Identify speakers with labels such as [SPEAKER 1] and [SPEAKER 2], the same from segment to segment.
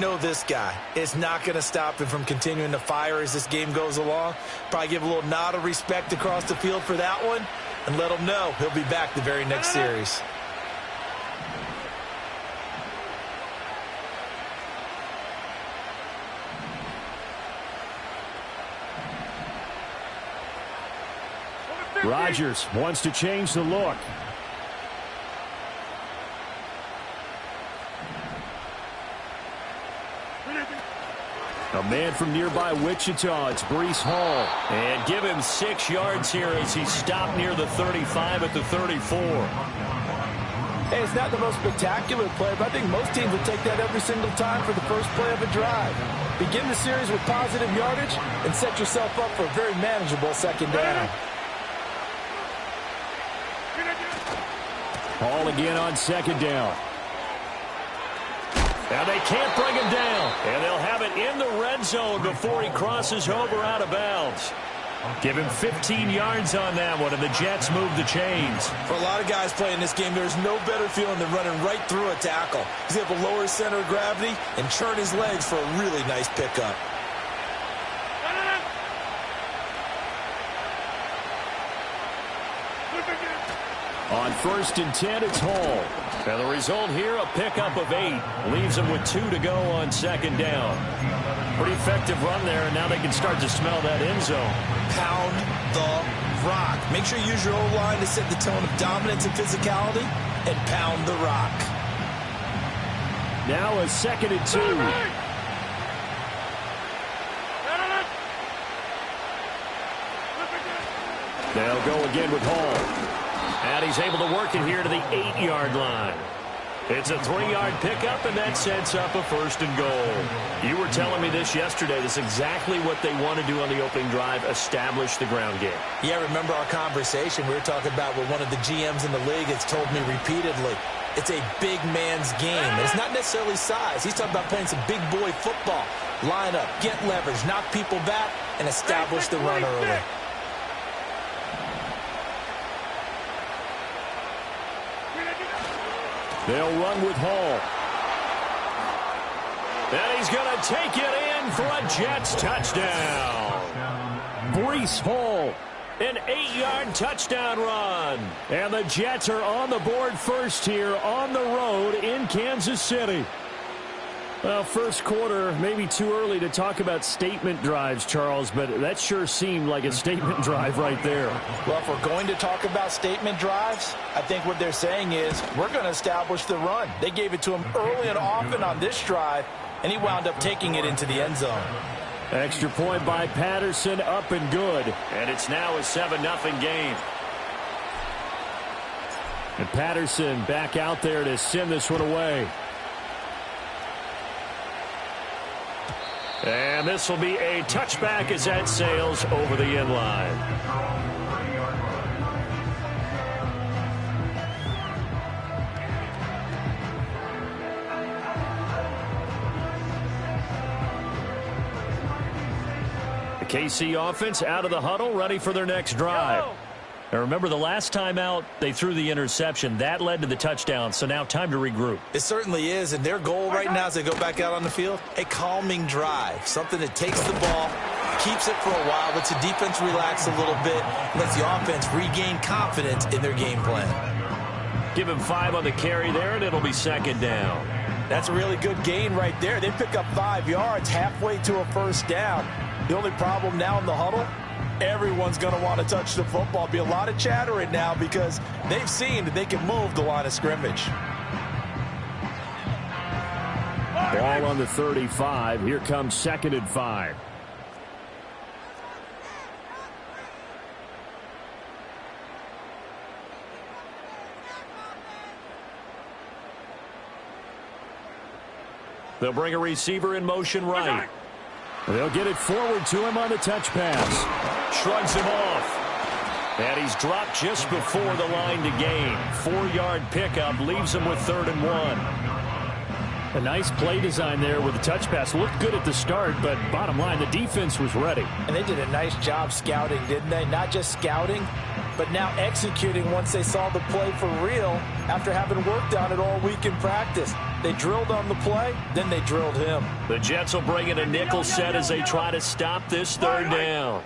[SPEAKER 1] know this guy. It's not going to stop him from continuing to fire as this game goes along. Probably give a little nod of respect across the field for that one and let him know he'll be back the very next series.
[SPEAKER 2] Rodgers wants to change the look. A man from nearby Wichita, it's Breece Hall.
[SPEAKER 3] And give him 6 yards here as he stopped near the 35 at the 34.
[SPEAKER 1] Hey, it's not the most spectacular play, but I think most teams will take that every single time for the first play of a drive. Begin the series with positive yardage and set yourself up for a very manageable second down.
[SPEAKER 2] Hall again on second down.
[SPEAKER 3] Now they can't bring him down. And they'll have it in the red zone before he crosses over out of bounds. Give him 15 yards on that one, and the Jets move the chains.
[SPEAKER 1] For a lot of guys playing this game, there's no better feeling than running right through a tackle. He's able to lower his center of gravity and churn his legs for a really nice pickup.
[SPEAKER 2] On 1st and 10, it's Hall.
[SPEAKER 3] And the result here, a pickup of 8. Leaves them with 2 to go on second down. Pretty effective run there, and now they can start to smell that end zone.
[SPEAKER 1] Pound the rock. Make sure you use your O-line to set the tone of dominance and physicality, and pound the rock.
[SPEAKER 2] Now a 2nd and 2. They'll go again with Hall.
[SPEAKER 3] And he's able to work it here to the 8-yard line. It's a 3-yard pickup, and that sets up a 1st and goal. You were telling me this yesterday. This is exactly what they want to do on the opening drive, establish the ground game.
[SPEAKER 1] Yeah, remember our conversation we were talking about with one of the GMs in the league has told me repeatedly. It's a big man's game. It's not necessarily size. He's talking about playing some big boy football. Line up, get leverage, knock people back, and establish the run early.
[SPEAKER 2] They'll run with Hall.
[SPEAKER 3] And he's going to take it in for a Jets touchdown.
[SPEAKER 2] Breece Hall.
[SPEAKER 3] An 8-yard touchdown run.
[SPEAKER 2] And the Jets are on the board first here on the road in Kansas City. Well, first quarter, maybe too early to talk about statement drives, Charles, but that sure seemed like a statement drive right there.
[SPEAKER 1] Well, if we're going to talk about statement drives, I think what they're saying is we're going to establish the run. They gave it to him early and often on this drive, and he wound up taking it into the end zone.
[SPEAKER 2] Extra point by Patterson, up and good.
[SPEAKER 3] And it's now a 7-0 game.
[SPEAKER 2] And Patterson back out there to send this one away.
[SPEAKER 3] And this will be a touchback as that sails over the end line. The KC offense out of the huddle, ready for their next drive. Now remember, the last time out, they threw the interception. That led to the touchdown, so now time to regroup.
[SPEAKER 1] It certainly is, and their goal right now as they go back out on the field, a calming drive, something that takes the ball, keeps it for a while, lets the defense relax a little bit, lets the offense regain confidence in their game plan.
[SPEAKER 3] Give him 5 on the carry there, and it'll be second down.
[SPEAKER 1] That's a really good gain right there. They pick up 5 yards halfway to a first down. The only problem now in the huddle, everyone's going to want to touch the football. Be a lot of chattering now because they've seen that they can move the line of scrimmage.
[SPEAKER 2] Ball on the 35. Here comes 2nd and 5.
[SPEAKER 3] They'll bring a receiver in motion right.
[SPEAKER 2] They'll get it forward to him on the touch pass.
[SPEAKER 3] Shrugs him off. And he's dropped just before the line to gain. 4-yard pickup leaves him with 3rd and 1.
[SPEAKER 2] A nice play design there with the touch pass. Looked good at the start, but bottom line, the defense was ready.
[SPEAKER 1] And they did a nice job scouting, didn't they? Not just scouting, but now executing once they saw the play for real after having worked on it all week in practice. They drilled on the play, then they drilled him.
[SPEAKER 3] The Jets will bring in a nickel set as they try to stop this third down.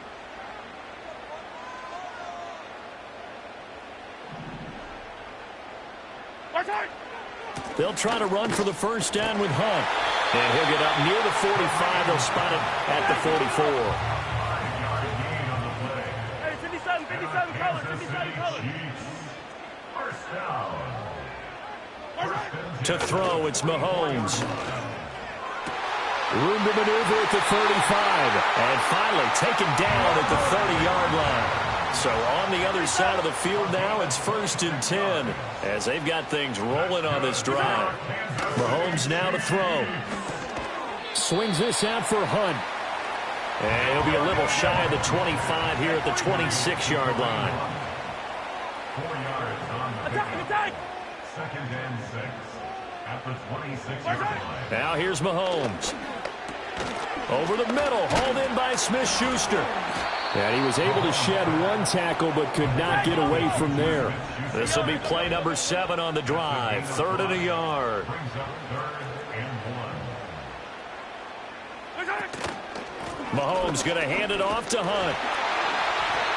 [SPEAKER 3] They'll try to run for the first down with Hunt. And he'll get up near the 45. They'll spot it at the 44.
[SPEAKER 4] Hey, 57 colors, 57 colors.
[SPEAKER 3] To throw, it's Mahomes. Room to maneuver at the 35. And finally taken down at the 30-yard line. So on the other side of the field now, it's 1st and 10 as they've got things rolling on this drive. Mahomes now to throw.
[SPEAKER 2] Swings this out for Hunt.
[SPEAKER 3] And he'll be a little shy of the 25 here at the 26-yard line.
[SPEAKER 4] 4 yards on the attack.
[SPEAKER 5] 2nd and 6 at the 26-yard line.
[SPEAKER 3] Now here's Mahomes. Over the middle, hauled in by Smith-Schuster.
[SPEAKER 2] And he was able to shed one tackle but could not get away from there.
[SPEAKER 3] This will be play number 7 on the drive. 3rd and a yard.
[SPEAKER 5] Brings up 3rd and 1.
[SPEAKER 3] Mahomes going to hand it off to Hunt.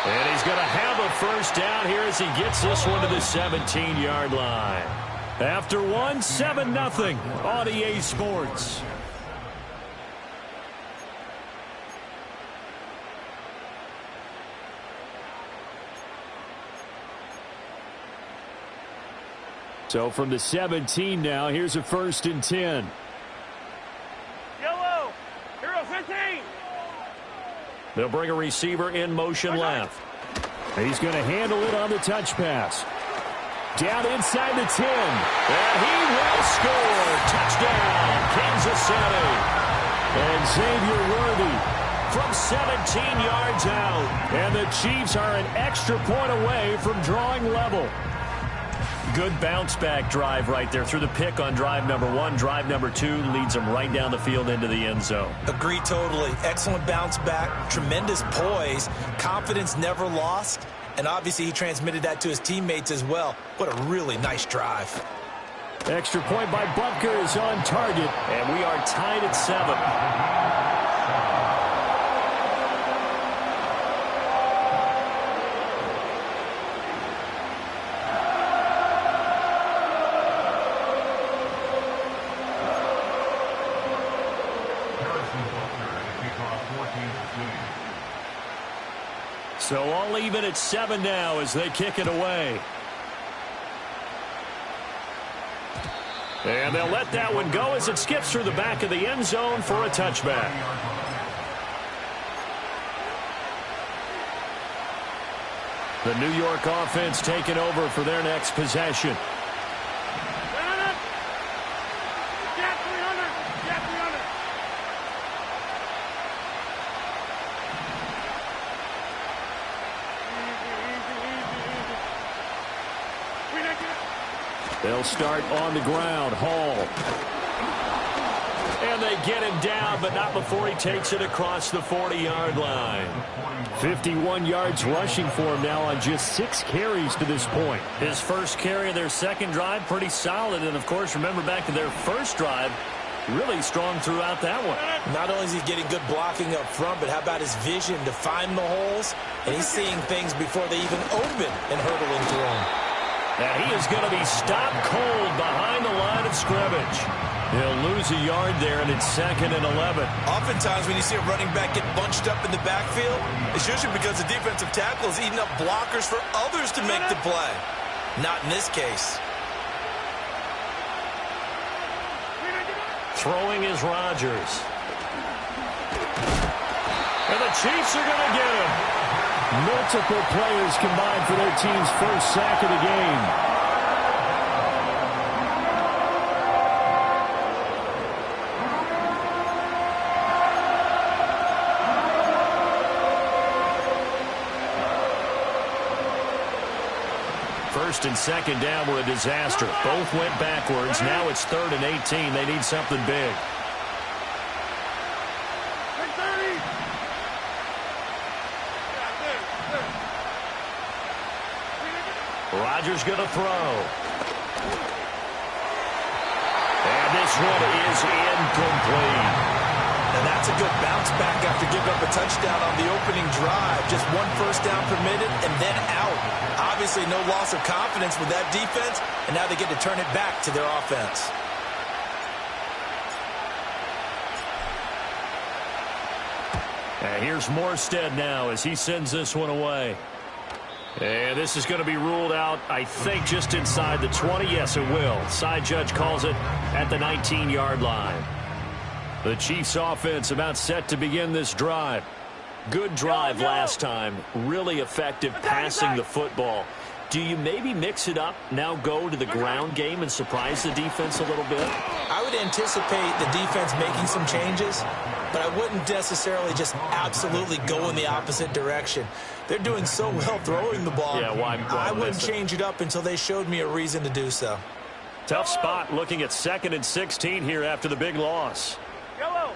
[SPEAKER 3] And he's going to have a first down here as he gets this one to the 17-yard line.
[SPEAKER 2] After one, 7-0 on EA Sports. So from the 17 now, here's a 1st and 10.
[SPEAKER 4] Yellow, hero 15.
[SPEAKER 3] They'll bring a receiver in motion left.
[SPEAKER 2] He's going to handle it on the touch pass. Down inside the 10.
[SPEAKER 3] And he will score. Touchdown, Kansas City.
[SPEAKER 2] And Xavier Worthy
[SPEAKER 3] from 17 yards out.
[SPEAKER 2] And the Chiefs are an extra point away from drawing level.
[SPEAKER 3] Good bounce-back drive right there through the pick on drive number 1. Drive number 2 leads them right down the field into the end zone.
[SPEAKER 1] Agree totally. Excellent bounce back, tremendous poise, confidence never lost, and obviously he transmitted that to his teammates as well. What a really nice drive.
[SPEAKER 2] Extra point by Butker is on target.
[SPEAKER 3] And we are tied at 7. So all even at 7 now as they kick it away. And they'll let that one go as it skips through the back of the end zone for a touchback. The New York offense taking over for their next possession. They'll start on the ground. Hall. And they get him down, but not before he takes it across the 40-yard line.
[SPEAKER 2] 51 yards rushing for him now on just 6 carries to this point.
[SPEAKER 3] His first carry of their second drive, pretty solid. And, of course, remember back to their first drive, really strong throughout that one.
[SPEAKER 1] Not only is he getting good blocking up front, but how about his vision to find the holes? And he's seeing things before they even open and hurtling through them.
[SPEAKER 3] And he is going to be stopped cold behind the line of scrimmage. He'll lose a yard there, and it's 2nd and 11.
[SPEAKER 1] Oftentimes when you see a running back get bunched up in the backfield, it's usually because the defensive tackle is eating up blockers for others to make the play. Not in this case.
[SPEAKER 3] Throwing is Rodgers. And the Chiefs are going to get him.
[SPEAKER 2] Multiple players combined for their team's first sack of the game.
[SPEAKER 3] First and second down were a disaster. Both went backwards. Now it's 3rd and 18. They need something big. Rodgers going to throw. And this one is incomplete.
[SPEAKER 1] And that's a good bounce back after giving up a touchdown on the opening drive. Just one first down permitted and then out. Obviously no loss of confidence with that defense, and now they get to turn it back to their offense.
[SPEAKER 3] And here's Morstead now as he sends this one away. And this is going to be ruled out, I think, just inside the 20. Yes, it will. Side judge calls it at the 19-yard line. The Chiefs offense about set to begin this drive. Good drive last time. Really effective passing the football. Do you maybe mix it up, now go to the ground game and surprise the defense a little bit?
[SPEAKER 1] I would anticipate the defense making some changes, but I wouldn't necessarily just absolutely go in the opposite direction. They're doing so well throwing the ball.
[SPEAKER 3] Yeah, why
[SPEAKER 1] I wouldn't change it up until they showed me a reason to do so.
[SPEAKER 3] Tough spot looking at 2nd and 16 here after the big loss.
[SPEAKER 4] Yellow.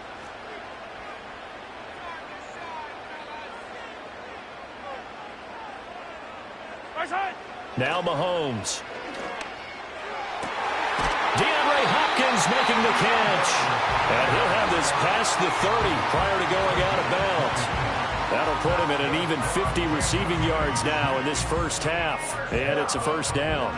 [SPEAKER 3] Now Mahomes. DeAndre Hopkins making the catch. And he'll have this past the 30 prior to going out of bounds. That'll put him at an even 50 receiving yards now in this first half. And it's a first down.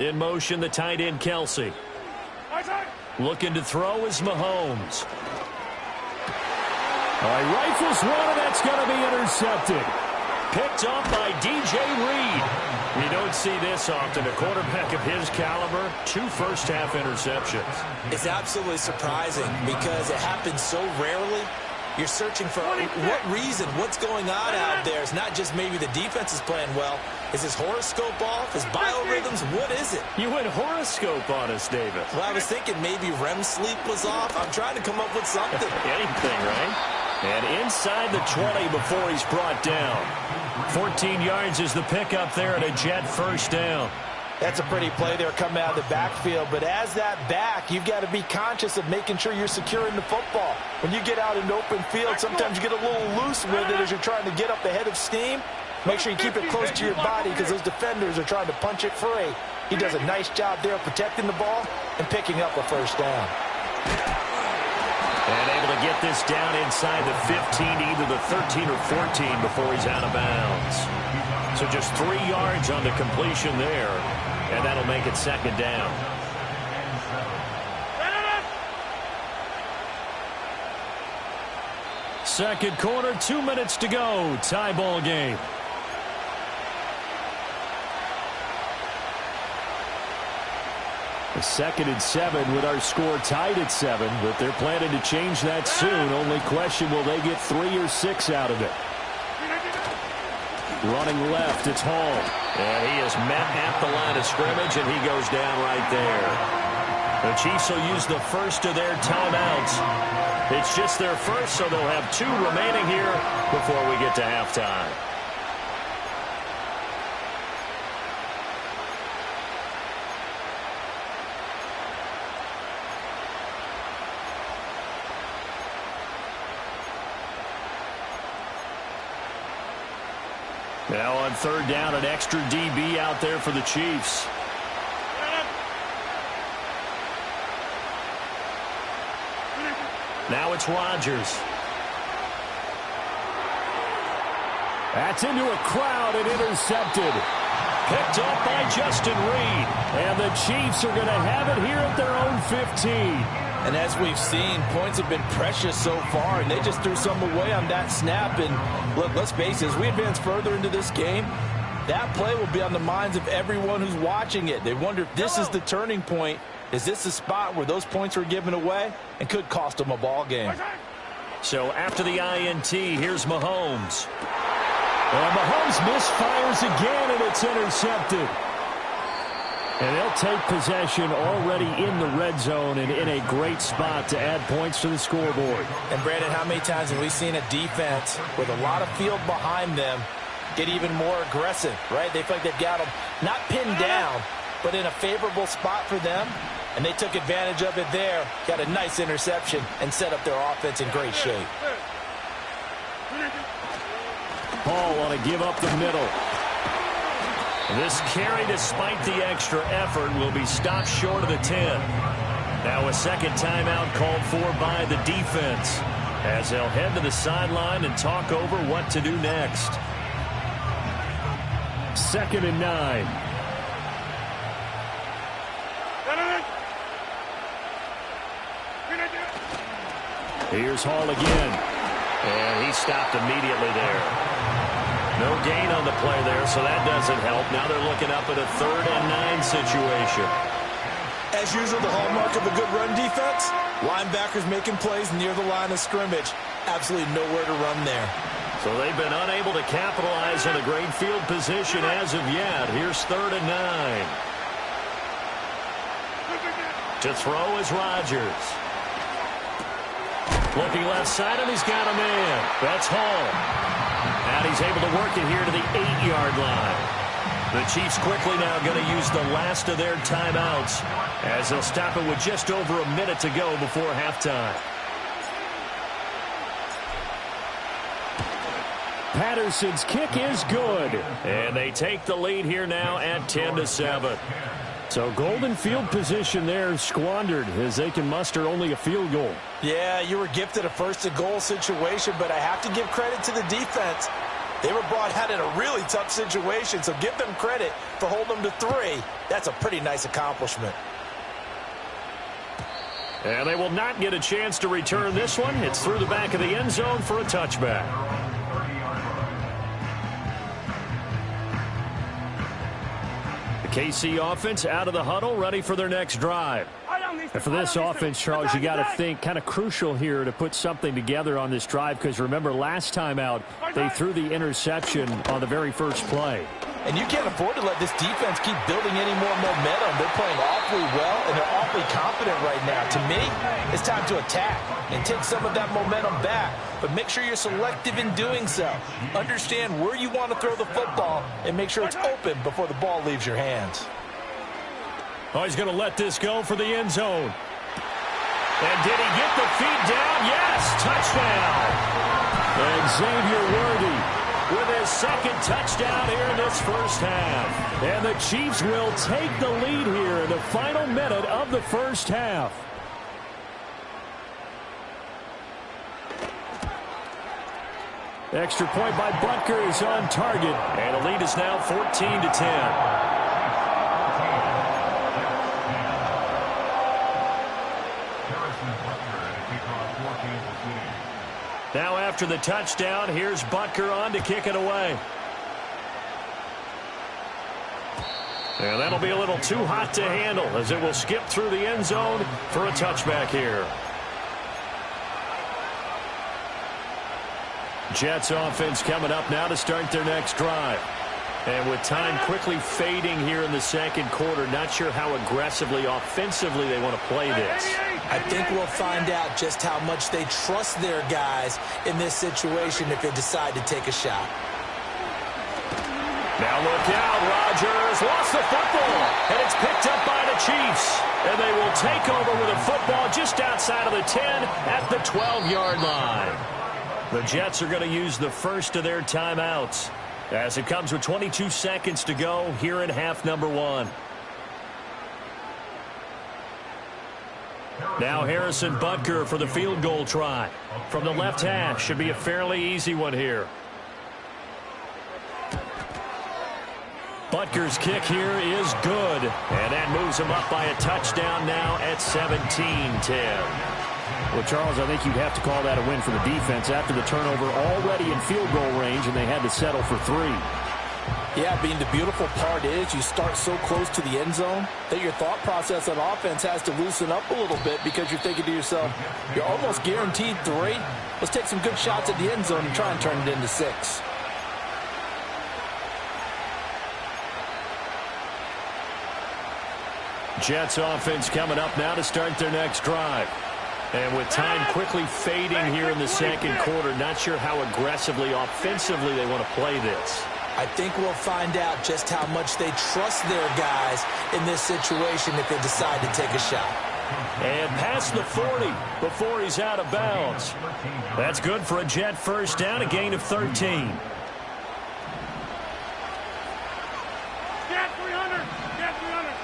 [SPEAKER 3] In motion, the tight end, Kelsey. Looking to throw is Mahomes.
[SPEAKER 2] All right, rifles one, and that's going to be intercepted.
[SPEAKER 3] Picked up by DJ Reed. You don't see this often. A quarterback of his caliber, 2 first-half interceptions.
[SPEAKER 1] It's absolutely surprising because it happens so rarely. You're searching for what reason, what's going on out there. It's not just maybe the defense is playing well. Is his horoscope off? His biorhythms? What is it?
[SPEAKER 3] You went horoscope on us, David.
[SPEAKER 1] Well, I was thinking maybe REM sleep was off. I'm trying to come up with something.
[SPEAKER 3] Anything, right? And inside the 20 before he's brought down. 14 yards is the pickup there at a Jet first down.
[SPEAKER 1] That's a pretty play there coming out of the backfield. But as that back, you've got to be conscious of making sure you're securing the football. When you get out in open field, sometimes you get a little loose with it as you're trying to get up the head of steam. Make sure you keep it close to your body because those defenders are trying to punch it free. He does a nice job there protecting the ball and picking up a first down.
[SPEAKER 3] And able to get this down inside the 15, either the 13 or 14 before he's out of bounds. So just 3 yards on the completion there, and that'll make it second down.
[SPEAKER 2] Second quarter, 2 minutes to go. Tie ball game. A 2nd and 7 with our score tied at 7, but they're planning to change that soon. Only question, will they get 3 or 6 out of it? Running left, it's Hall.
[SPEAKER 3] And he is met at the line of scrimmage, and he goes down right there. The Chiefs will use the first of their timeouts. It's just their first, so they'll have 2 remaining here before we get to halftime. Now on third down, an extra DB out there for the Chiefs. Now it's Rodgers.
[SPEAKER 2] That's into a crowd and intercepted.
[SPEAKER 3] Picked up by Justin Reed.
[SPEAKER 2] And the Chiefs are going to have it here at their own 15.
[SPEAKER 1] And as we've seen, points have been precious so far, and they just threw some away on that snap. And look, let's face it, as we advance further into this game, that play will be on the minds of everyone who's watching it. They wonder if this is the turning point. Is this the spot where those points were given away and could cost them a ball game?
[SPEAKER 3] So after the INT, here's Mahomes.
[SPEAKER 2] And Mahomes misfires again, and it's intercepted. And they'll take possession already in the red zone and in a great spot to add points to the scoreboard.
[SPEAKER 1] And, Brandon, how many times have we seen a defense with a lot of field behind them get even more aggressive, right? They feel like they've got them not pinned down, but in a favorable spot for them, and they took advantage of it there, got a nice interception, and set up their offense in great shape.
[SPEAKER 2] Hall want to give up the middle.
[SPEAKER 3] This carry, despite the extra effort, will be stopped short of the 10. Now a second timeout called for by the defense, as they'll head to the sideline and talk over what to do next.
[SPEAKER 2] 2nd and 9. Here's Hall again.
[SPEAKER 3] And he stopped immediately there. No gain on the play there, so that doesn't help. Now they're looking up at a 3rd and 9 situation.
[SPEAKER 1] As usual, the hallmark of a good run defense, linebackers making plays near the line of scrimmage. Absolutely nowhere to run there.
[SPEAKER 3] So they've been unable to capitalize on a great field position as of yet. Here's 3rd and 9. To throw is Rodgers. Looking left side, and he's got a man. That's Hall. And he's able to work it here to the 8-yard line. The Chiefs quickly now going to use the last of their timeouts, as they'll stop it with just over a minute to go before halftime.
[SPEAKER 2] Patterson's kick is good.
[SPEAKER 3] And they take the lead here now at 10-7.
[SPEAKER 2] So golden field position there squandered as they can muster only a field goal.
[SPEAKER 1] Yeah, you were gifted a 1st-and-goal situation, but I have to give credit to the defense. They were brought out in a really tough situation, so give them credit for holding them to 3. That's a pretty nice accomplishment.
[SPEAKER 3] And they will not get a chance to return this one. It's through the back of the end zone for a touchback. KC offense out of the huddle, ready for their next drive.
[SPEAKER 2] And for this offense, Charles, you got to think kind of crucial here to put something together on this drive, because remember last time out they threw the interception on the very first play.
[SPEAKER 1] And you can't afford to let this defense keep building any more momentum. They're playing awfully well, and they're awfully confident right now. To me, it's time to attack and take some of that momentum back. But make sure you're selective in doing so. Understand where you want to throw the football and make sure it's open before the ball leaves your hands.
[SPEAKER 2] Oh, he's going to let this go for the end zone.
[SPEAKER 3] And did he get the feet down? Yes, touchdown.
[SPEAKER 2] And Xavier Worthy
[SPEAKER 3] with his 2nd touchdown here in this first half.
[SPEAKER 2] And the Chiefs will take the lead here in the final minute of the first half. Extra point by Butker is on target.
[SPEAKER 3] And the lead is now 14-10. Now after the touchdown, here's Butker on to kick it away. And that'll be a little too hot to handle as it will skip through the end zone for a touchback here. Jets offense coming up now to start their next drive. And with time quickly fading here in the 2nd quarter, not sure how aggressively, offensively they want to play this.
[SPEAKER 1] I think we'll find out just how much they trust their guys in this situation if they decide to take a shot.
[SPEAKER 3] Now look out, Rodgers lost the football, and it's picked up by the Chiefs. And they will take over with a football just outside of the 10 at the 12-yard line. The Jets are going to use the first of their timeouts, as it comes with 22 seconds to go here in half number 1. Now Harrison Butker for the field goal try. From the left hash, should be a fairly easy one here. Butker's kick here is good, and that moves him up by a touchdown now at 17-10.
[SPEAKER 2] Well, Charles, I think you'd have to call that a win for the defense after the turnover already in field goal range, and they had to settle for 3.
[SPEAKER 1] Yeah, being the beautiful part is you start so close to the end zone that your thought process on offense has to loosen up a little bit, because you're thinking to yourself, you're almost guaranteed 3. Let's take some good shots at the end zone and try and turn it into 6.
[SPEAKER 2] Jets offense coming up now to start their next drive. And with time quickly fading here in the second quarter, not sure how aggressively, offensively they want to play this.
[SPEAKER 1] I think we'll find out just how much they trust their guys in this situation if they decide to take a shot.
[SPEAKER 2] And past the 40 before he's out of bounds. That's good for a Jet first down, a gain of 13.
[SPEAKER 4] Jet 300. Jet 300.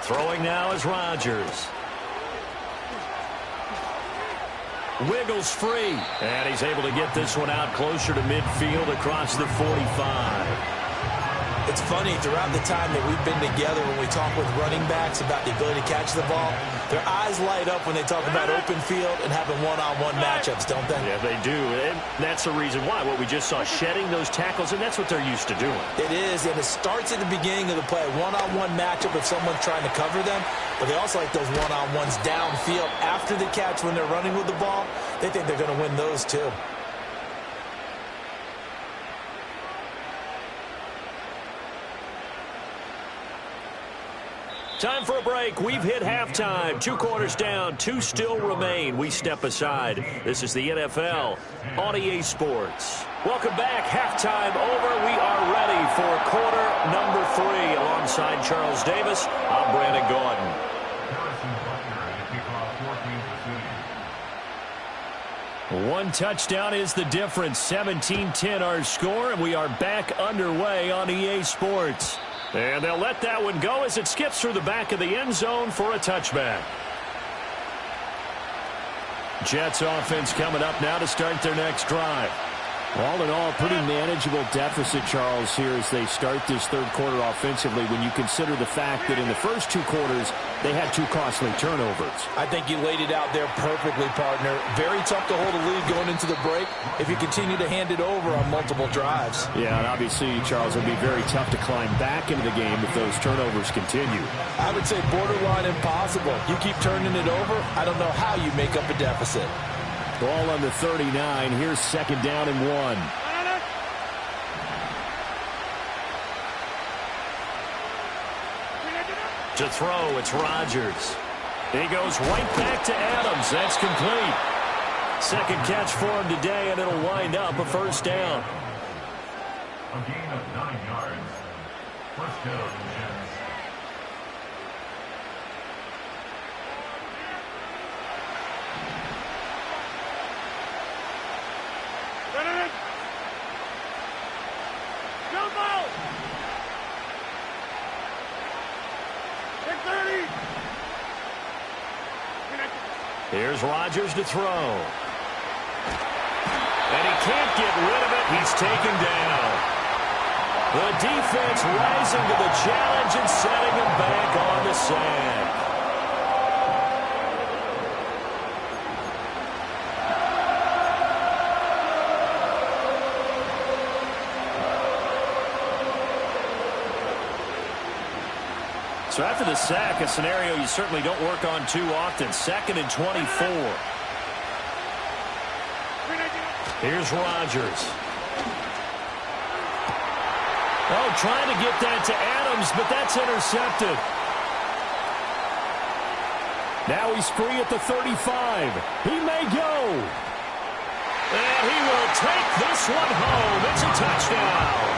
[SPEAKER 2] Throwing now is Rodgers. Wiggles free. And he's able to get this one out closer to midfield across the 45.
[SPEAKER 1] It's funny, throughout the time that we've been together, when we talk with running backs about the ability to catch the ball, their eyes light up when they talk about open field and having one-on-one matchups, don't they?
[SPEAKER 2] Yeah, they do. And that's the reason why. What we just saw, shedding those tackles, and that's what they're used to doing.
[SPEAKER 1] It is, and it starts at the beginning of the play. One-on-one matchup if someone's trying to cover them, but they also like those one-on-ones downfield after the catch when they're running with the ball. They think they're going to win those too.
[SPEAKER 2] Time for a break. We've hit halftime. 2 quarters down. 2 still remain. We step aside. This is the NFL on EA Sports. Welcome back. Halftime over. We are ready for quarter number 3. Alongside Charles Davis, I'm Brandon Gordon. One touchdown is the difference. 17-10 our score, and we are back underway on EA Sports. And they'll let that one go as it skips through the back of the end zone for a touchback. Jets offense coming up now to start their next drive. All in all, pretty manageable deficit, Charles, here as they start this third quarter offensively when you consider the fact that in the first 2 quarters, they had 2 costly turnovers.
[SPEAKER 1] I think you laid it out there perfectly, partner. Very tough to hold a lead going into the break if you continue to hand it over on multiple drives.
[SPEAKER 2] Yeah, and obviously, Charles, it'll be very tough to climb back into the game if those turnovers continue.
[SPEAKER 1] I would say borderline impossible. You keep turning it over, I don't know how you make up a deficit.
[SPEAKER 2] Ball on the 39. Here's second down and 1. To throw, it's Rodgers. He goes right back to Adams. That's complete. Second catch for him today, and it'll wind up a first down.
[SPEAKER 5] A gain of 9 yards. First down, Jets.
[SPEAKER 2] Here's Rodgers to throw. And he can't get rid of it. He's taken down. The defense rising to the challenge and setting him back on the sack. So after the sack, a scenario you certainly don't work on too often. 2nd and 24. Here's Rodgers. Oh, trying to get that to Adams, but that's intercepted. Now he's free at the 35. He may go. And he will take this one home. It's a touchdown.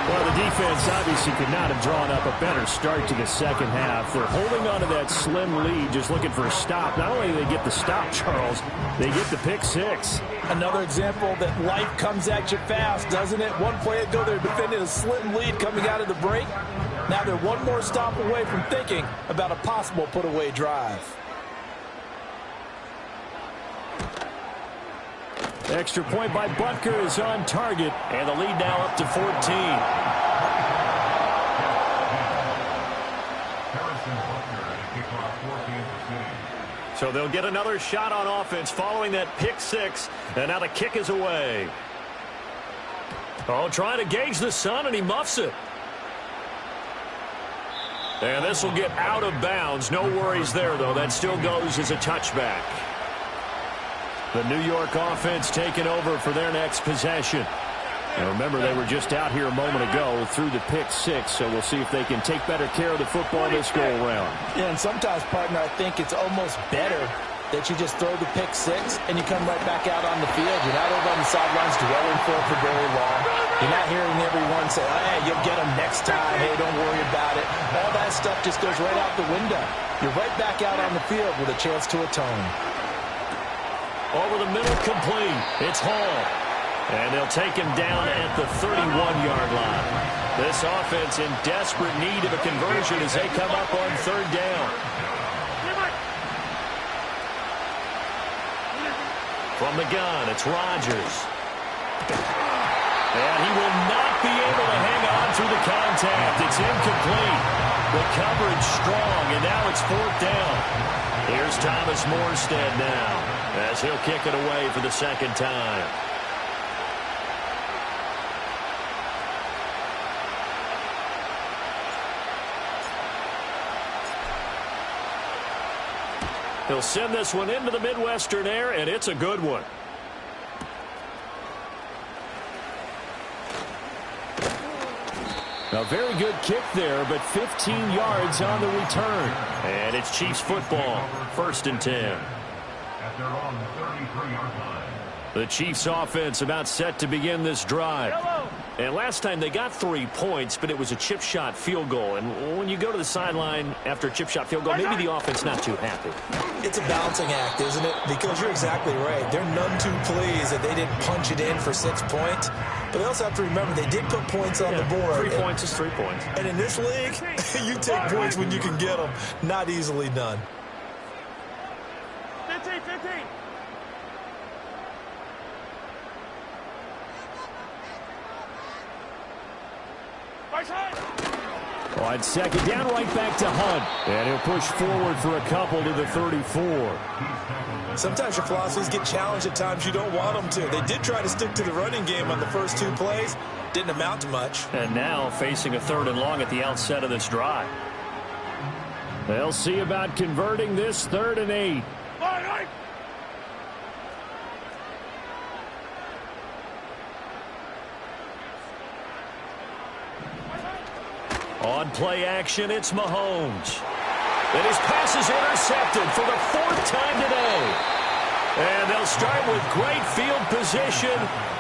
[SPEAKER 2] Well, the defense obviously could not have drawn up a better start to the second half. They're holding on to that slim lead, just looking for a stop. Not only do they get the stop, Charles, they get the pick 6.
[SPEAKER 1] Another example that life comes at you fast, doesn't it? One play ago, they're defending a slim lead coming out of the break. Now they're one more stop away from thinking about a possible put-away drive.
[SPEAKER 2] Extra point by Butker is on target, and the lead now up to 14. So they'll get another shot on offense following that pick 6, and now the kick is away. Oh, trying to gauge the sun, and he muffs it. And this will get out of bounds. No worries there, though. That still goes as a touchback. The New York offense taking over for their next possession. Now remember, they were just out here a moment ago through the pick six, so we'll see if they can take better care of the football this go-around.
[SPEAKER 1] Yeah, and sometimes, partner, I think it's almost better that you just throw the pick six and you come right back out on the field. You're not over on the sidelines dwelling for it for very long. You're not hearing everyone say, oh, hey, you'll get them next time. Hey, don't worry about it. All that stuff just goes right out the window. You're right back out on the field with a chance to atone.
[SPEAKER 3] Over the middle, complete. It's Hall. And they'll take him down at the 31-yard line. This offense in desperate need of a conversion as they come up on third down. From the gun, it's Rodgers. And he will not be able to hang on through the contact. It's incomplete. The coverage strong, and now it's fourth down. Here's Thomas Morstead now as he'll kick it away for the second time. He'll send this one into the Midwestern air, and it's a good one.
[SPEAKER 2] A very good kick there, but 15 yards on the return.
[SPEAKER 3] And it's Chiefs football, 1st and 10.
[SPEAKER 5] At their own 33-yard line.
[SPEAKER 3] The Chiefs offense about set to begin this drive. And last time they got 3 points, but it was a chip shot field goal. And when you go to the sideline after a chip shot field goal, maybe the offense not too happy.
[SPEAKER 1] It's a balancing act, isn't it? Because you're exactly right. They're none too pleased that they didn't punch it in for 6 points. But they also have to remember they did put points on the board.
[SPEAKER 3] 3 points is 3 points.
[SPEAKER 1] And in this league, you take points when you can get them. Not easily done.
[SPEAKER 4] 15.
[SPEAKER 2] On second down, right back to Hunt. And he'll push forward for a couple to the 34.
[SPEAKER 1] Sometimes your philosophies get challenged at times you don't want them to. They did try to stick to the running game on the first 2 plays. Didn't amount to much.
[SPEAKER 3] And now facing a 3rd and long at the outset of this drive.
[SPEAKER 2] They'll see about converting this 3rd and 8.
[SPEAKER 3] On play action, it's Mahomes. And his pass is intercepted for the 4th time today. And they'll start with great field position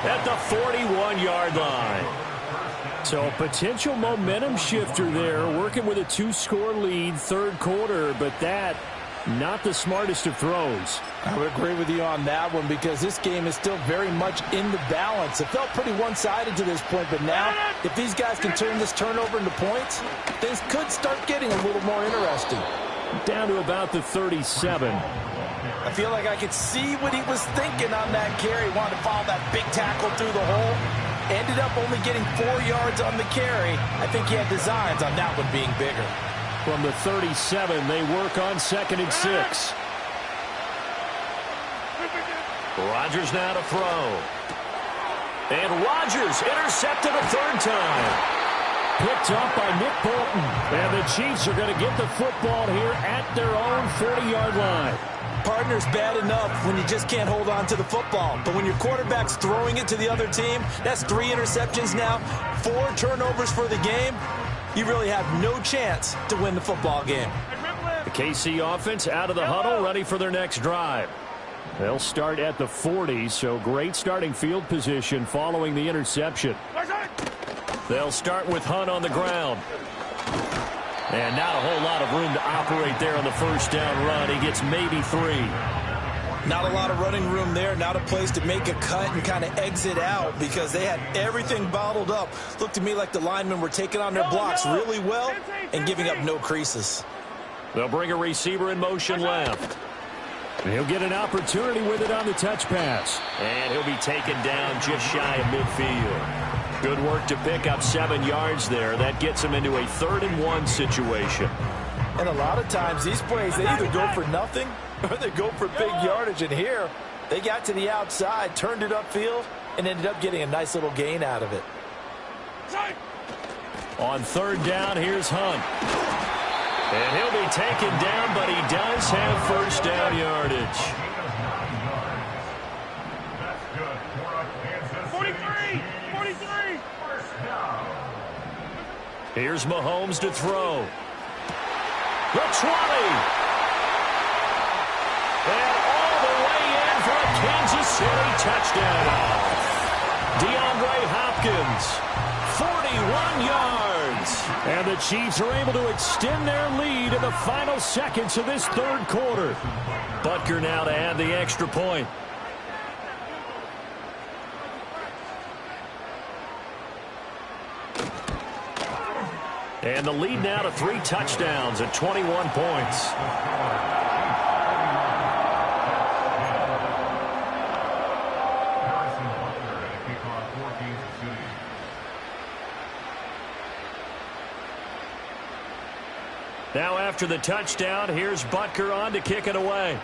[SPEAKER 3] at the 41-yard line.
[SPEAKER 2] So a potential momentum shifter there, working with a 2-score lead, 3rd quarter, but that, not the smartest of throws.
[SPEAKER 1] I would agree with you on that one because this game is still very much in the balance. It felt pretty one-sided to this point, but now if these guys can turn this turnover into points, things could start getting a little more interesting.
[SPEAKER 2] Down to about the 37.
[SPEAKER 1] I feel like I could see what he was thinking on that carry. Wanted to follow that big tackle through the hole. Ended up only getting 4 yards on the carry. I think he had designs on that one being bigger.
[SPEAKER 2] From the 37, they work on 2nd and 6.
[SPEAKER 3] Rodgers now to throw. And Rodgers intercepted a 3rd time.
[SPEAKER 2] Picked up by Nick Bolton. And the Chiefs are going to get the football here at their own 40-yard line.
[SPEAKER 1] Partner's bad enough when you just can't hold on to the football. But when your quarterback's throwing it to the other team, that's 3 interceptions now, 4 turnovers for the game. You really have no chance to win the football game.
[SPEAKER 3] The KC offense out of the huddle, ready for their next drive.
[SPEAKER 2] They'll start at the 40, so great starting field position following the interception.
[SPEAKER 3] They'll start with Hunt on the ground. And not a whole lot of room to operate there on the 1st down run. He gets maybe 3.
[SPEAKER 1] Not a lot of running room there. Not a place to make a cut and kind of exit out because they had everything bottled up. Looked to me like the linemen were taking on their blocks really well and giving up no creases.
[SPEAKER 3] They'll bring a receiver in motion left.
[SPEAKER 2] And he'll get an opportunity with it on the touch pass.
[SPEAKER 3] And he'll be taken down just shy of midfield. Good work to pick up 7 yards there. That gets him into a 3rd and 1 situation.
[SPEAKER 1] And a lot of times these plays, they either go for nothing or they go for big yardage. And here, they got to the outside, turned it upfield, and ended up getting a nice little gain out of it.
[SPEAKER 3] On 3rd down, here's Hunt. And he'll be taken down, but he does have 1st down yardage.
[SPEAKER 5] That's good for a Kansas City.
[SPEAKER 4] 43.
[SPEAKER 3] Here's Mahomes to throw. The 20. And all the way in for a Kansas City touchdown. DeAndre Hopkins, 41 yards.
[SPEAKER 2] And the Chiefs are able to extend their lead in the final seconds of this third quarter.
[SPEAKER 3] Butker now to add the extra point. And the lead now to 3 touchdowns at 21 points. Now after the touchdown, here's Butker on to kick it away.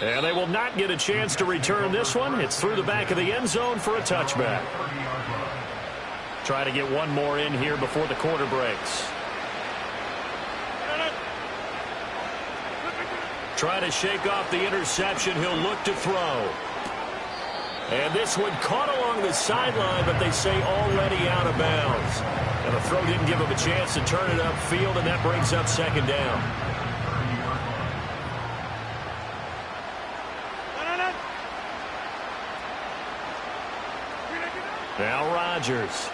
[SPEAKER 3] And they will not get a chance to return this one. It's through the back of the end zone for a touchback. Try to get one more in here before the quarter breaks. Try to shake off the interception. He'll look to throw. And this one caught along the sideline, but they say already out of bounds. And the throw didn't give him a chance to turn it upfield, and that brings up second down. Now Rodgers.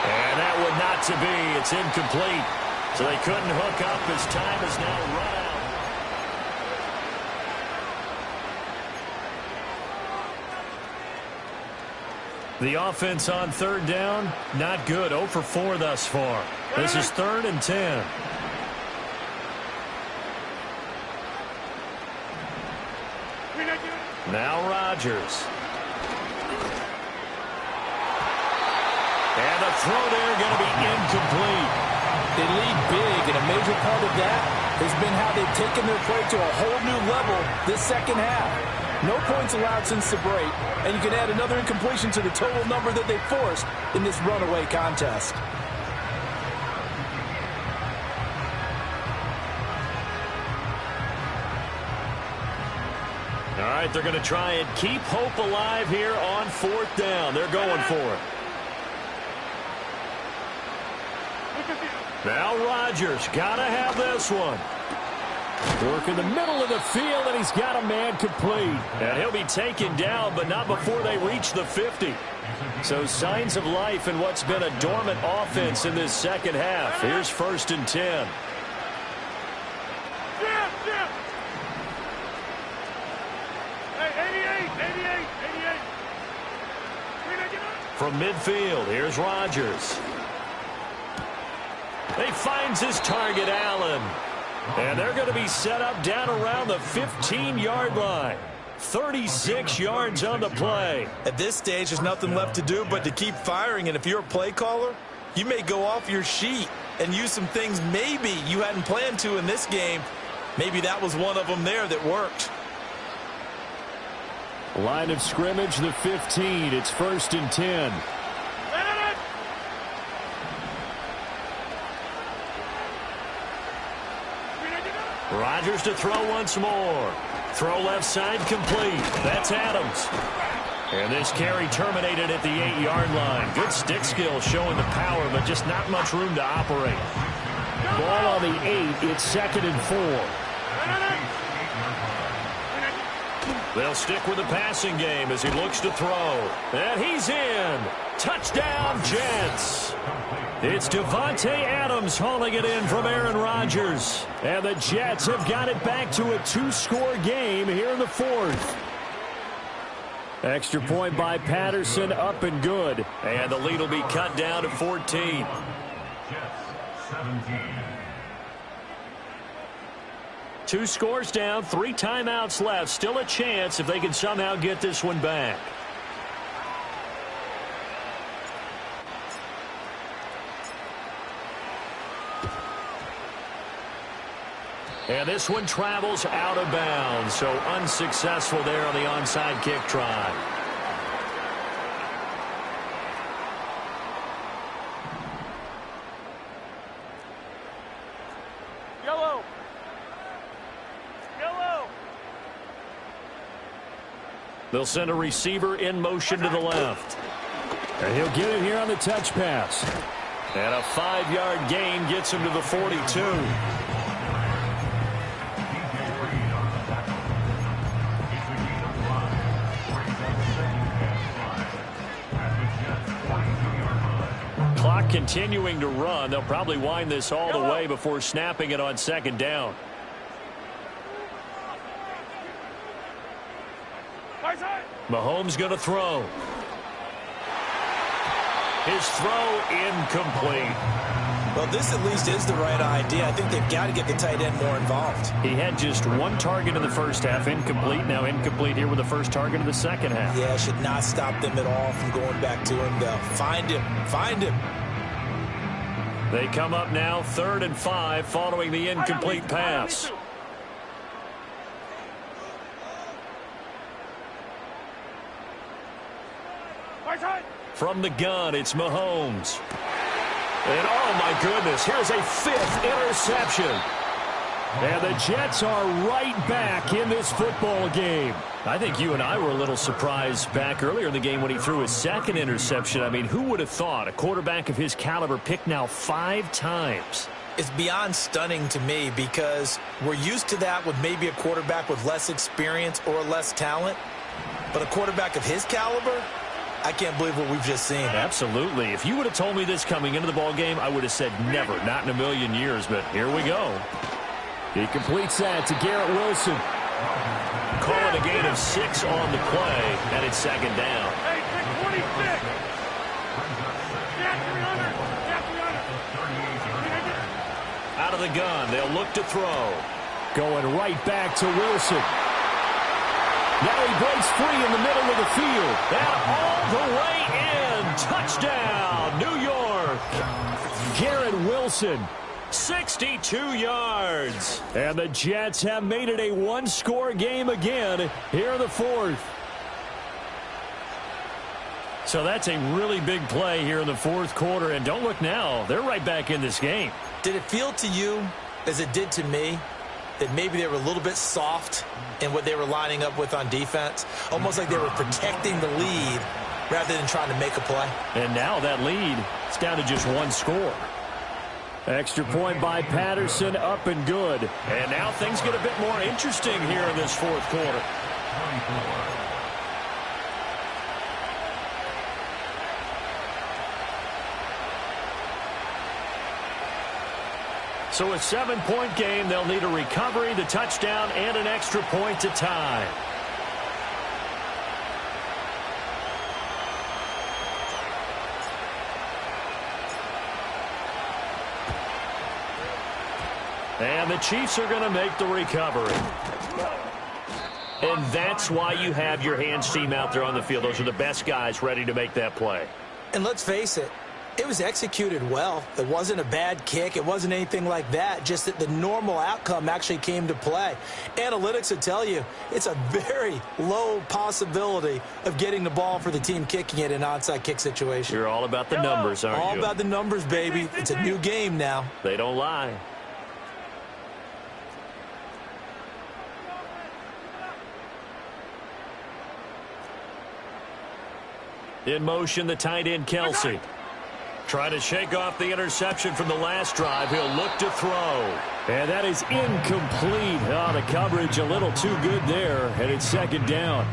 [SPEAKER 3] And that one not to be. It's incomplete. So they couldn't hook up as time is now run out. The offense on third down, not good. 0 for 4 thus far. This is 3rd and 10. Now Rodgers. And the throw there going to be incomplete.
[SPEAKER 1] They lead big, and a major part of that has been how they've taken their play to a whole new level this second half. No points allowed since the break, and you can add another incompletion to the total number that they forced in this runaway contest.
[SPEAKER 3] All right, they're going to try and keep hope alive here on 4th down. They're going for it. Now Rodgers, got to have this one.
[SPEAKER 2] Work in the middle of the field, and he's got a man complete.
[SPEAKER 3] And he'll be taken down, but not before they reach the 50. So signs of life in what's been a dormant offense in this second half. Here's 1st and 10. From midfield, here's Rodgers. He finds his target, Allen. And they're going to be set up down around the 15-yard line. 36 yards on the play.
[SPEAKER 1] At this stage, there's nothing left to do but to keep firing. And if you're a play caller, you may go off your sheet and use some things maybe you hadn't planned to in this game. Maybe that was one of them there that worked.
[SPEAKER 2] Line of scrimmage, the 15. It's 1st and 10.
[SPEAKER 3] Rodgers to throw once more. Throw left side complete. That's Adams. And this carry terminated at the 8-yard line. Good stick skill showing the power, but just not much room to operate.
[SPEAKER 2] Ball on the 8. It's 2nd and 4.
[SPEAKER 3] They'll stick with the passing game as he looks to throw. And he's in. Touchdown, Jets. It's Devontae Adams hauling it in from Aaron Rodgers.
[SPEAKER 2] And the Jets have got it back to a 2-score game here in the 4th. Extra point by Patterson, up and good.
[SPEAKER 3] And the lead will be cut down to 14.
[SPEAKER 5] Jets, 17.
[SPEAKER 3] 2 scores down, 3 timeouts left. Still a chance if they can somehow get this one back. And this one travels out of bounds, so unsuccessful there on the onside kick try. They'll send a receiver in motion to the left.
[SPEAKER 2] And he'll get it here on the touch pass.
[SPEAKER 3] And a 5-yard gain gets him to the 42. Clock continuing to run. They'll probably wind this all the way before snapping it on second down. Mahomes going to throw. His throw incomplete.
[SPEAKER 1] Well, this at least is the right idea. I think they've got to get the tight end more involved.
[SPEAKER 3] He had just one target in the first half, incomplete. Now incomplete here with the first target of the second half.
[SPEAKER 1] Yeah, should not stop them at all from going back to him, though. Find him. Find him.
[SPEAKER 3] They come up now 3rd and 5 following the incomplete pass. From the gun, it's Mahomes. And oh my goodness, here's a 5th interception.
[SPEAKER 2] And the Jets are right back in this football game.
[SPEAKER 3] I think you and I were a little surprised back earlier in the game when he threw his 2nd interception. I mean, who would have thought a quarterback of his caliber picked now 5 times?
[SPEAKER 1] It's beyond stunning to me because we're used to that with maybe a quarterback with less experience or less talent. But a quarterback of his caliber, I can't believe what we've just seen.
[SPEAKER 3] Absolutely. If you would have told me this coming into the ball game, I would have said never, not in a million years. But here we go.
[SPEAKER 2] He completes that to Garrett Wilson.
[SPEAKER 3] Calling a gain of 6 on the play, and it's second down.
[SPEAKER 4] Hey, 626.
[SPEAKER 3] Out of the gun, they'll look to throw.
[SPEAKER 2] Going right back to Wilson. Now he breaks free in the middle of the field.
[SPEAKER 3] And all the way in. Touchdown, New York.
[SPEAKER 2] Garrett Wilson.
[SPEAKER 3] 62 yards.
[SPEAKER 2] And the Jets have made it a one-score game again here in the 4th.
[SPEAKER 3] So that's a really big play here in the 4th quarter. And don't look now. They're right back in this game.
[SPEAKER 1] Did it feel to you, as it did to me, that maybe they were a little bit soft in what they were lining up with on defense? Almost like they were protecting the lead rather than trying to make a play.
[SPEAKER 3] And now that lead is down to just 1 score.
[SPEAKER 2] Extra point by Patterson, up and good.
[SPEAKER 3] And now things get a bit more interesting here in this 4th quarter. So a 7-point game, they'll need a recovery, the touchdown, and an extra point to tie. And the Chiefs are going to make the recovery. And that's why you have your hands team out there on the field. Those are the best guys ready to make that play.
[SPEAKER 1] And let's face it, it was executed well. It wasn't a bad kick. It wasn't anything like that. Just that the normal outcome actually came to play. Analytics will tell you it's a very low possibility of getting the ball for the team kicking it in an onside kick situation.
[SPEAKER 3] You're all about the numbers, aren't you?
[SPEAKER 1] All about the numbers, baby. It's a new game now.
[SPEAKER 3] They don't lie. In motion, the tight end, Kelsey. Trying to shake off the interception from the last drive. He'll look to throw.
[SPEAKER 2] And that is incomplete. Oh, the coverage a little too good there, and it's second down.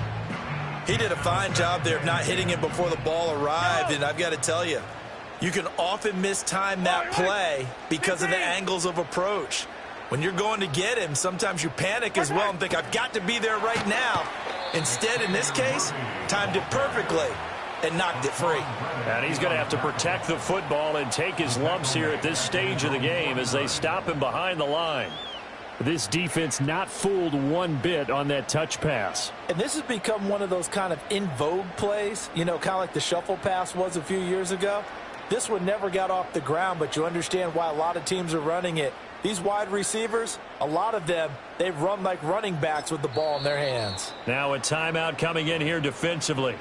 [SPEAKER 1] He did a fine job there of not hitting him before the ball arrived, and I've got to tell you, you can often mistime that play because of the angles of approach. When you're going to get him, sometimes you panic as well and think, I've got to be there right now. Instead, in this case, timed it perfectly and knocked it free.
[SPEAKER 3] And he's going to have to protect the football and take his lumps here at this stage of the game as they stop him behind the line.
[SPEAKER 2] This defense not fooled one bit on that touch pass.
[SPEAKER 1] And this has become one of those kind of in vogue plays, you know, kind of like the shuffle pass was a few years ago. This one never got off the ground, but you understand why a lot of teams are running it. These wide receivers, a lot of them, they run like running backs with the ball in their hands.
[SPEAKER 3] Now a timeout coming in here defensively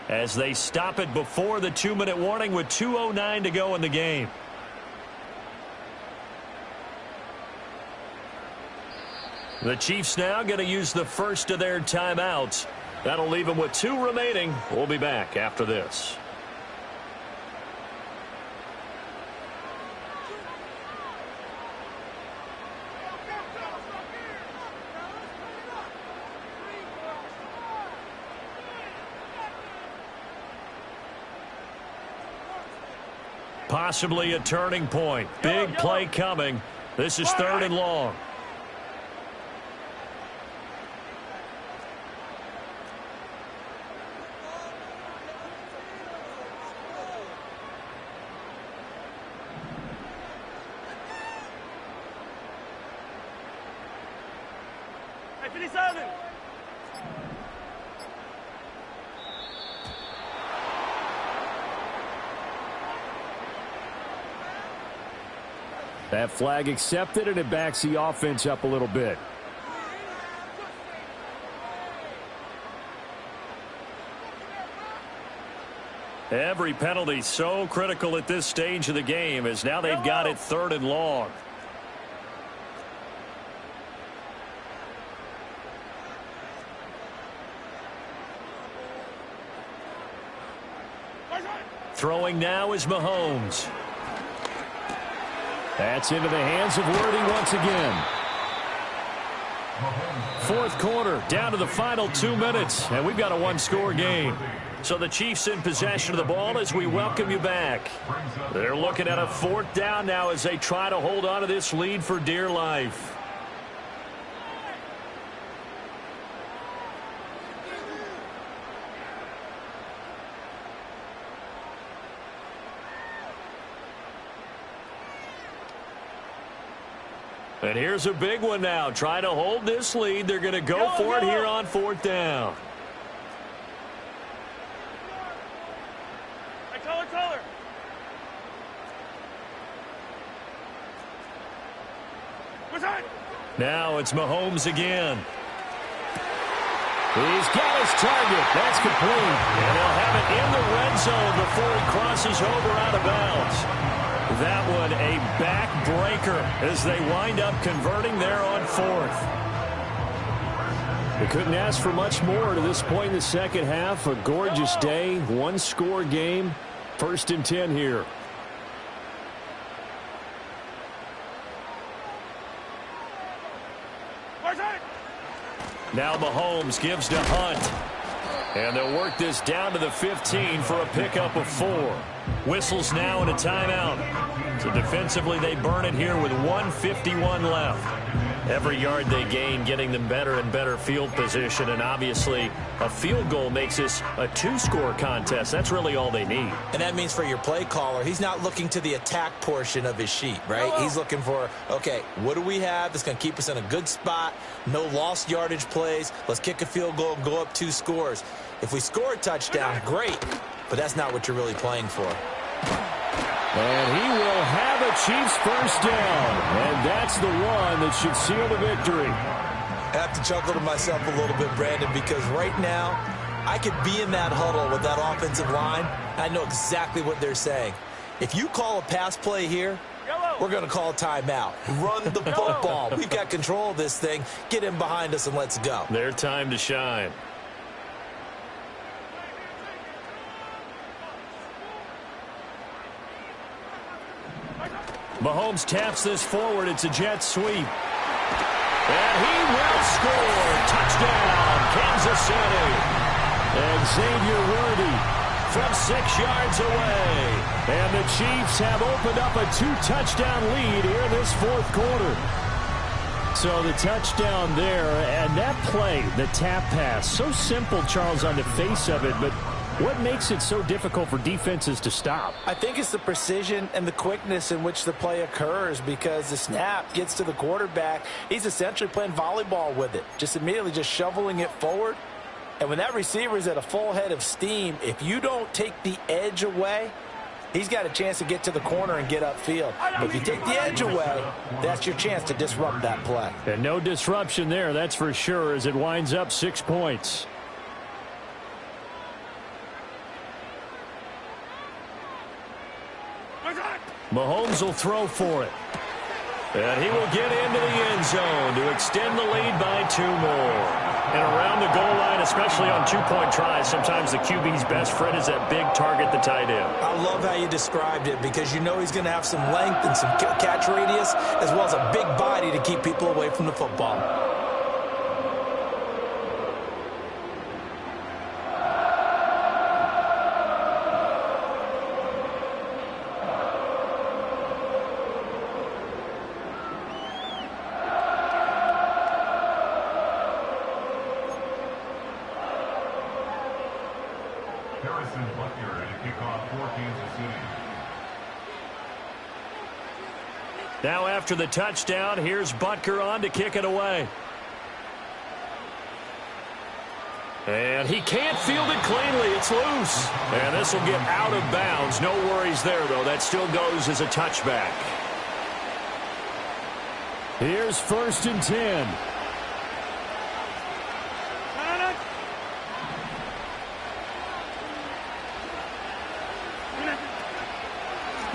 [SPEAKER 3] as they stop it before the 2-minute warning with 2:09 to go in the game. The Chiefs now going to use the first of their timeouts. That'll leave him with 2 remaining. We'll be back after this. Possibly a turning point. Big play coming. This is 3rd and long.
[SPEAKER 4] Hey, 57.
[SPEAKER 2] That flag accepted, and it backs the offense up a little bit.
[SPEAKER 3] Every penalty so critical at this stage of the game, as now they've got it 3rd and long. Throwing now is Mahomes.
[SPEAKER 2] That's into the hands of Worthy once again.
[SPEAKER 3] 4th quarter, down to the final 2 minutes, and we've got a 1-score game. So the Chiefs in possession of the ball as we welcome you back. They're looking at a 4th down now as they try to hold on to this lead for dear life. And here's a big one now. Trying to hold this lead. They're going to go for it here on 4th down.
[SPEAKER 4] Hey, color.
[SPEAKER 3] Now it's Mahomes again.
[SPEAKER 2] He's got his target. That's complete.
[SPEAKER 3] And they'll have it in the red zone before he crosses over out of bounds. That one a backbreaker as they wind up converting there on 4th.
[SPEAKER 2] They couldn't ask for much more to this point in the second half. A gorgeous day, 1-score game. 1st and 10 here.
[SPEAKER 3] Now Mahomes gives to Hunt. And they'll work this down to the 15 for a pickup of 4. Whistles now and a timeout. So defensively they burn it here with 1:51 left. Every yard they gain getting them better and better field position, and obviously a field goal makes this a 2-score contest. That's really all they need.
[SPEAKER 1] And that means for your play caller, he's not looking to the attack portion of his sheet, right? He's looking for, okay, what do we have that's going to keep us in a good spot? No lost yardage plays. Let's kick a field goal and go up 2 scores. If we score a touchdown, great, but that's not what you're really playing for.
[SPEAKER 2] And he will have a Chiefs 1st down. And that's the one that should seal the victory.
[SPEAKER 1] I have to chuckle to myself a little bit, Brandon, because right now I could be in that huddle with that offensive line. I know exactly what they're saying. If you call a pass play here, we're going to call a timeout. Run the football. We've got control of this thing. Get in behind us and let's go.
[SPEAKER 3] Their time to shine. Mahomes taps this forward. It's a jet sweep. And he will score. Touchdown, Kansas City.
[SPEAKER 2] Xavier Worthy
[SPEAKER 3] from 6 yards away.
[SPEAKER 2] And the Chiefs have opened up a 2-touchdown lead here in this 4th quarter. So the touchdown there, and that play, the tap pass, so simple, Charles, on the face of it, but what makes it so difficult for defenses to stop?
[SPEAKER 1] I think it's the precision and the quickness in which the play occurs, because the snap gets to the quarterback. He's essentially playing volleyball with it, just immediately just shoveling it forward. And when that receiver is at a full head of steam, if you don't take the edge away, he's got a chance to get to the corner and get upfield. But if you take the edge away, that's your chance to disrupt that play.
[SPEAKER 2] And no disruption there, that's for sure, as it winds up 6 points.
[SPEAKER 3] Mahomes will throw for it. And he will get into the end zone to extend the lead by 2 more. And around the goal line, especially on two-point tries, sometimes the QB's best friend is that big target, the tight end.
[SPEAKER 1] I love how you described it because you know he's going to have some length and some catch radius as well as a big body to keep people away from the football.
[SPEAKER 3] Now after the touchdown, here's Butker on to kick it away. And he can't field it cleanly. It's loose. And this will get out of bounds. No worries there, though. That still goes as a touchback.
[SPEAKER 2] Here's 1st and 10.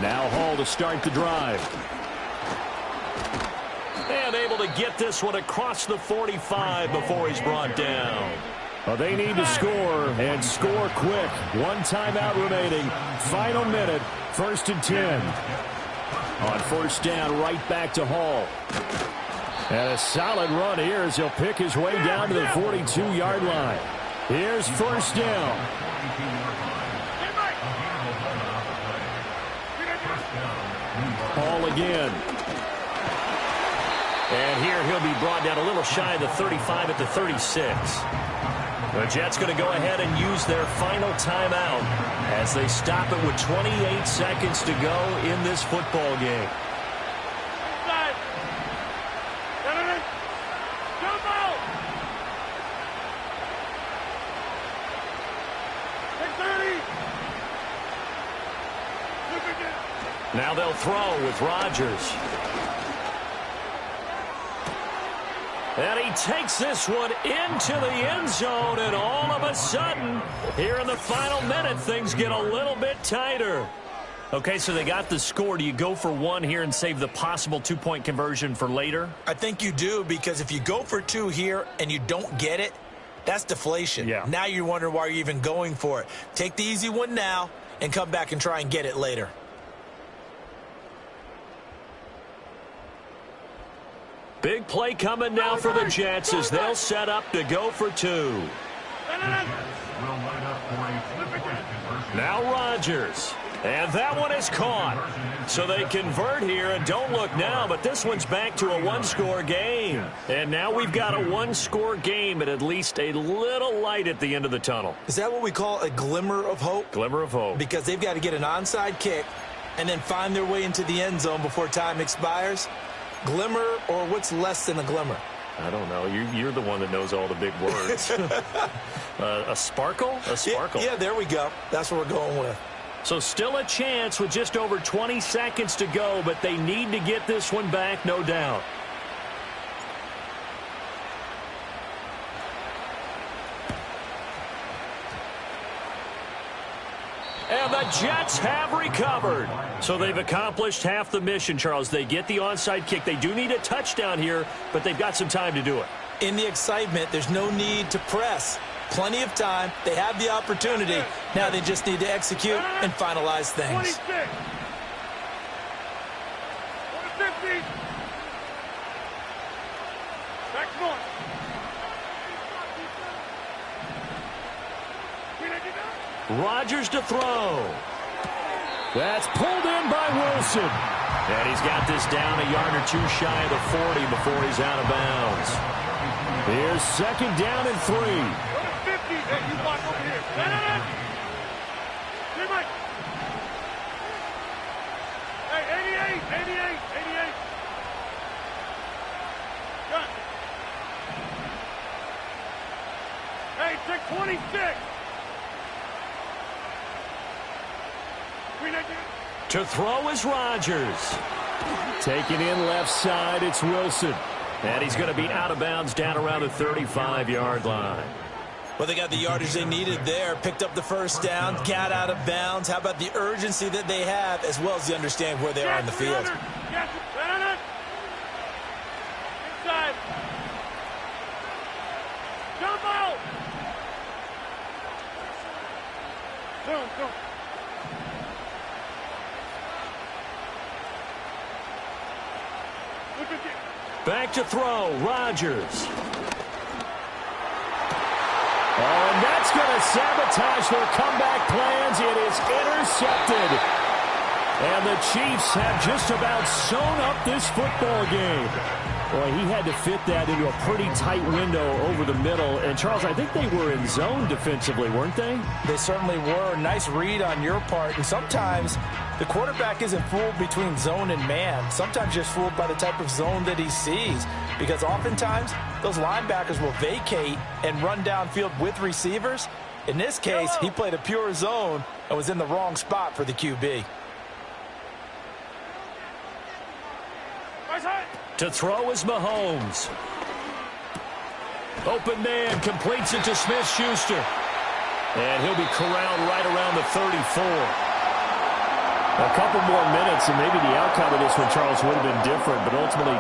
[SPEAKER 2] Now Hall to start the drive.
[SPEAKER 3] And able to get this one across the 45 before he's brought down.
[SPEAKER 2] Well, they need to score, and score quick. One timeout remaining. Final minute, 1st and 10. On 1st down, right back to Hall. And a solid run here as he'll pick his way down to the 42-yard line. Here's 1st down. Hall again.
[SPEAKER 3] And here he'll be brought down a little shy of the 35 at the 36. The Jets going to go ahead and use their final timeout as they stop it with 28 seconds to go in this football game. Now they'll throw with Rodgers. And he takes this one into the end zone, and all of a sudden, here in the final minute, things get a little bit tighter. Okay, so they got the score. Do you go for one here and save the possible two-point conversion for later?
[SPEAKER 1] I think you do, because if you go for two here and you don't get it, that's deflation.
[SPEAKER 3] Yeah.
[SPEAKER 1] Now you wonder why you're even going for it. Take the easy one now and come back and try and get it later.
[SPEAKER 3] Big play coming now for the Jets as they'll set up to go for two. Now Rodgers. And that one is caught. So they convert here, and don't look now, but this one's back to a one-score game. And now we've got a one-score game and at least a little light at the end of the tunnel.
[SPEAKER 1] Is that what we call a glimmer of hope?
[SPEAKER 3] Glimmer of hope.
[SPEAKER 1] Because they've got to get an onside kick and then find their way into the end zone before time expires. Glimmer, or what's less than a glimmer?
[SPEAKER 3] I don't know. You're the one that knows all the big words. A sparkle? A sparkle.
[SPEAKER 1] Yeah, there we go. That's what we're going with.
[SPEAKER 3] So still a chance with just over 20 seconds to go, but they need to get this one back, no doubt. And the Jets have recovered. So they've accomplished half the mission, Charles. They get the onside kick. They do need a touchdown here, but they've got some time to do it.
[SPEAKER 1] In the excitement, there's no need to press. Plenty of time. They have the opportunity. Now they just need to execute and finalize things.
[SPEAKER 4] 26. 50. Back north.
[SPEAKER 3] Rodgers to throw.
[SPEAKER 2] That's pulled in by Wilson.
[SPEAKER 3] And he's got this down a yard or two shy of the 40 before he's out of bounds.
[SPEAKER 2] Here's 2nd down and 3.
[SPEAKER 4] 50. Hey, you block over here. No. Hey, Mike. Hey, 88. Got it. Hey, check 26.
[SPEAKER 3] To throw is Rodgers.
[SPEAKER 2] Taking in left side, it's Wilson.
[SPEAKER 3] And he's going to be out of bounds down around the 35-yard line.
[SPEAKER 1] Well, they got the yardage they needed there. Picked up the first down, got out of bounds. How about the urgency that they have as well as the understand where they are in the field?
[SPEAKER 4] Inside. Go. Go.
[SPEAKER 3] Back to throw, Rodgers.
[SPEAKER 2] Oh, and that's going to sabotage their comeback plans. It is intercepted. And the Chiefs have just about sewn up this football game. Boy, he had to fit that into a pretty tight window over the middle. And, Charles, I think they were in zone defensively, weren't they?
[SPEAKER 1] They certainly were. Nice read on your part. And sometimes the quarterback isn't fooled between zone and man. Sometimes just fooled by the type of zone that he sees. Because oftentimes, those linebackers will vacate and run downfield with receivers. In this case, he played a pure zone and was in the wrong spot for the QB.
[SPEAKER 3] To throw is Mahomes. Open man completes it to Smith-Schuster. And he'll be corralled right around the 34.
[SPEAKER 2] A couple more minutes and maybe the outcome of this one, Charles, would have been different, but ultimately